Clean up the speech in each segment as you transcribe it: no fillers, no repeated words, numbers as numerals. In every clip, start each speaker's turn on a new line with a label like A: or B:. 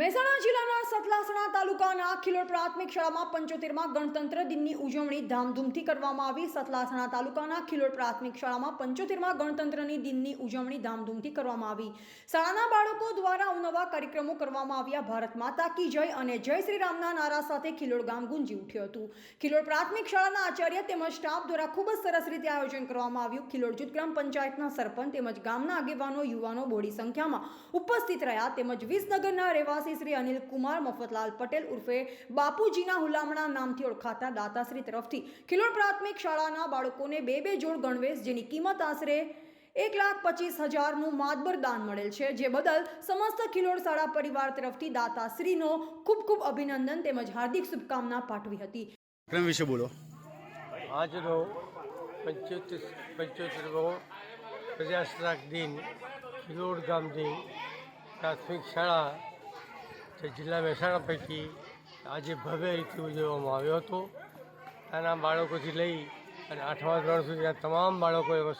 A: મહેસાણા જિલ્લાના સતલાસણા તાલુકાના ખિલોડ પ્રાથમિક શાળામાં 75મા ગણતંત્ર દિનની ઉજવણી ધામધૂમથી કરવામાં આવી। સતલાસણા તાલુકાના ખિલોડ પ્રાથમિક શાળામાં 75મા ગણતંત્રની દિનની ઉજવણી ધામધૂમથી કરવામાં આવી। શાળાના બાળકો દ્વારા અવનવા કાર્યક્રમો કરવામાં આવ્યા। ભારત માતા કી જય અને જય શ્રી રામના નારા સાથે ખિલોડ ગામ ગુંજી ઉઠ્યું હતું। ખિલોડ પ્રાથમિક શાળાના આચાર્ય તેમજ સ્ટાફ દ્વારા ખૂબ જ સરસ રીતે આયોજન કરવામાં આવ્યું। ખિલોડ જૂથ ગ્રામ પંચાયતના સરપંચ તેમજ ગામના આગેવાનો યુવાનો બહોળી સંખ્યામાં ઉપસ્થિત રહ્યા તેમજ વિસનગરના રહેવાસી શ્રી અનિલ કુમાર મફતલાલ પટેલ ઉર્ફે બાપુજીના હુલામણા નામથી ઓળખાતા દાતાશ્રી તરફથી ખિલોડ પ્રાથમિક શાળાના બાળકોને બે જોડ ગણવેશ જેની કિંમત આશરે 1,25,000નું માતબર દાન મળેલ છે, જે બદલ સમસ્ત ખિલોડ શાળા પરિવાર તરફથી દાતાશ્રીનો ખૂબ ખૂબ અભિનંદન તેમજ હાર્દિક શુભકામના પાઠવી હતી।
B: કાર્યક્રમ વિશે બોલો।
C: આજનો 75મો પ્રજાસત્તાક દિન ખિલોડ ગામની પ્રાથમિક શાળા જે જિલ્લા મહેસાણા પૈકી આજે ભવ્ય રીતે ઉજવવામાં આવ્યો હતો। નાના બાળકોથી લઈ અને 8મા ધોરણ સુધીના તમામ બાળકોએ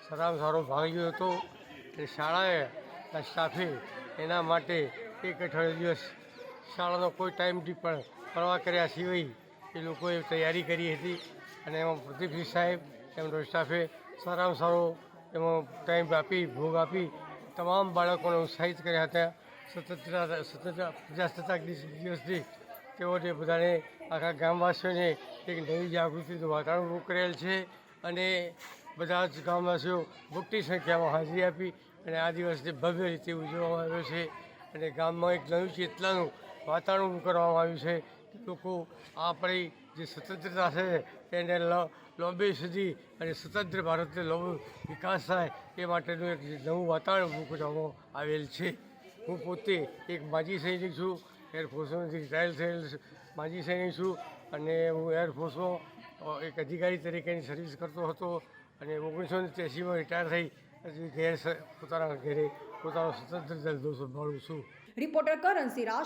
C: સારામાં સારો ભાગ લીધો હતો અને શાળાએ સ્ટાફે એના માટે એક અઠવાડિયા દિવસ શાળાનો કોઈ ટાઈમથી પણ પરવા કર્યા સિવાય એ લોકોએ તૈયારી કરી હતી અને એમાં પ્રદીપસિંહ સાહેબ એમનો સ્ટાફે સારામાં સારો એમાં ટાઈમ આપી ભોગ આપી તમામ બાળકોને ઉત્સાહિત કર્યા હતા। સ્વતંત્ર પ્રજાસત્તાક દિવસથી તેઓને બધાને આખા ગામવાસીઓને એક નવી જાગૃતિનું વાતાવરણ ઊભું કરેલ છે અને બધા જ ગામવાસીઓ મોટી સંખ્યામાં હાજરી આપી અને આ દિવસને ભવ્ય રીતે ઉજવવામાં આવ્યો છે અને ગામમાં એક નવી ચેતનાનું વાતાવરણ ઊભું કરવામાં આવ્યું છે કે લોકો આપણી જે સ્વતંત્રતા છે તેને લાંબી સુધી અને સ્વતંત્ર ભારતને લાંબો વિકાસ થાય એ માટેનું એક નવું વાતાવરણ ઊભું કરવામાં આવેલ છે। હું પોતે એક માજી સૈનિક છું, એરફોર્સમાંથી રિટાયર થયેલ માજી સૈનિક છું અને હું એરફોર્સમાં એક અધિકારી તરીકેની સર્વિસ કરતો હતો અને 1983માં રિટાયર થઈ પોતાના ઘરે પોતાનો સ્વતંત્ર ધંધો સંભાળું છું।
A: રિપોર્ટર કરણસિંહ રાજ।